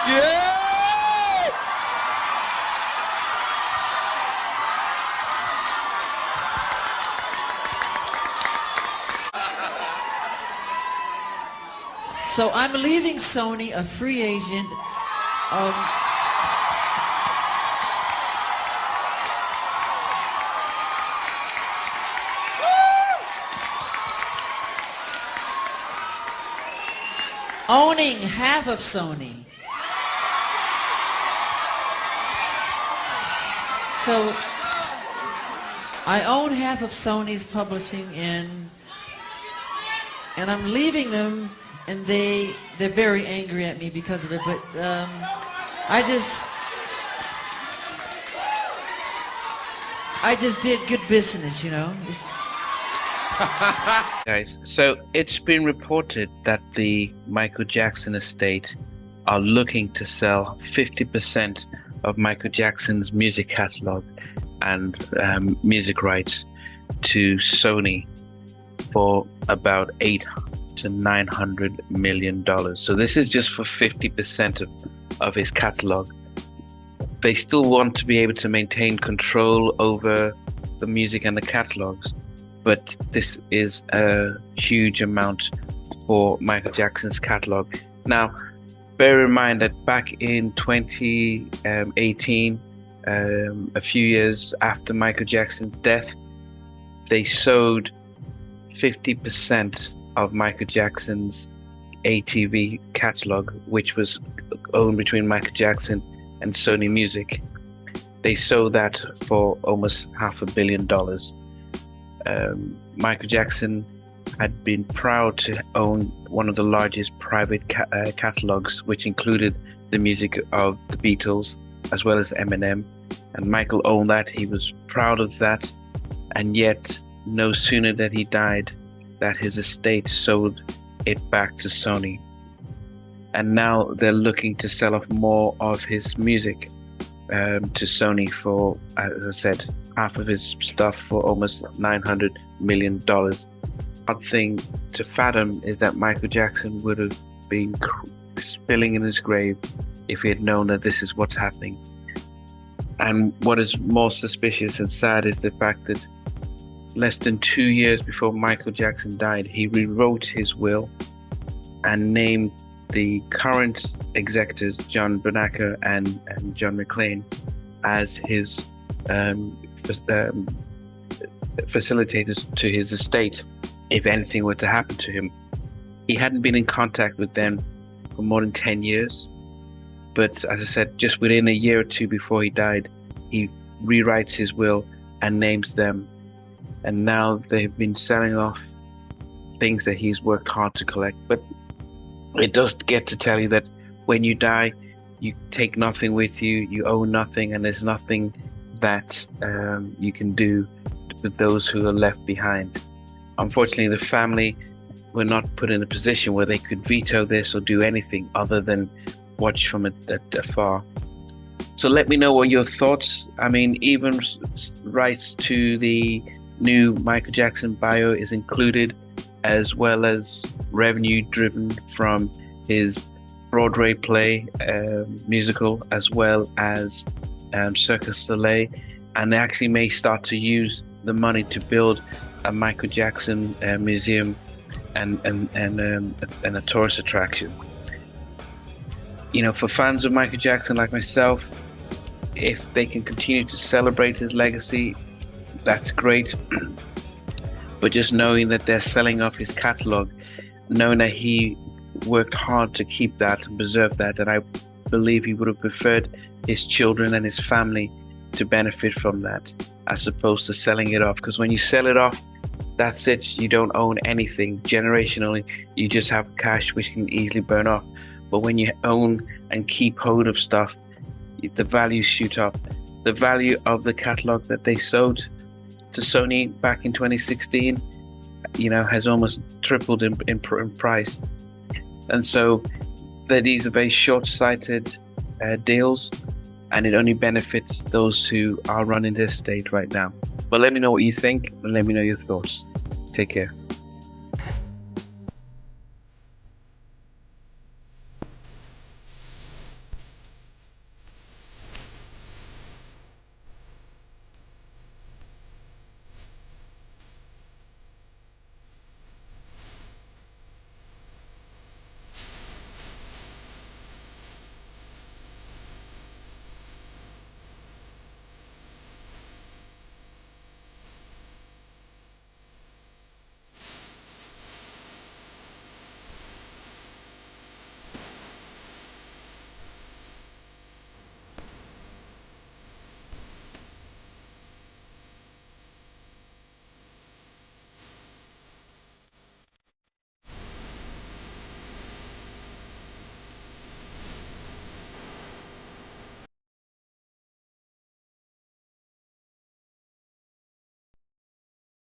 Yeah! So I'm leaving Sony, a free agent. Owning half of Sony. So I own half of Sony's publishing, and I'm leaving them, and they're very angry at me because of it. But I just did good business, you know. Guys, so it's been reported that the Michael Jackson estate are looking to sell 50% of Michael Jackson's music catalog and music rights to Sony for about $800 to $900 million. So this is just for 50% of his catalog. They still want to be able to maintain control over the music and the catalogs, but this is a huge amount for Michael Jackson's catalog. Now, bear in mind that back in 2018, a few years after Michael Jackson's death, they sold 50% of Michael Jackson's ATV catalog, which was owned between Michael Jackson and Sony Music. They sold that for almost $500 million. Michael Jackson had been proud to own one of the largest private catalogs, which included the music of the Beatles as well as Eminem. And Michael owned that. He was proud of that. And yet, no sooner that he died, that his estate sold it back to Sony. And now they're looking to sell off more of his music to Sony for, as I said, half of his stuff for almost $900 million. Hard thing to fathom is that Michael Jackson would have been spilling in his grave if he had known that this is what's happening. And what is more suspicious and sad is the fact that less than 2 years before Michael Jackson died, he rewrote his will and named the current executors, John Branca and John McClain, as his facilitators to his estate if anything were to happen to him. He hadn't been in contact with them for more than 10 years. But as I said, just within a year or two before he died, he rewrites his will and names them. And now they've been selling off things that he's worked hard to collect. But it does get to tell you that when you die, you take nothing with you, you own nothing, and there's nothing that you can do with those who are left behind. Unfortunately, the family were not put in a position where they could veto this or do anything other than watch from afar. So let me know what your thoughts. I mean, even rights to the new Michael Jackson bio is included, as well as revenue driven from his Broadway play musical, as well as Circus Soleil, and they actually may start to use the money to build a Michael Jackson museum and a tourist attraction. You know, for fans of Michael Jackson like myself, if they can continue to celebrate his legacy, that's great. But just knowing that they're selling off his catalog, knowing that he worked hard to keep that and preserve that, and I believe he would have preferred his children and his family to benefit from that, as opposed to selling it off. Because when you sell it off, that's it. You don't own anything. Generationally, you just have cash which can easily burn off. But when you own and keep hold of stuff, the values shoot up. The value of the catalog that they sold to Sony back in 2016, you know, has almost tripled in price. And so these are very short-sighted deals, and it only benefits those who are running this estate right now. But let me know what you think, and let me know your thoughts. Take care.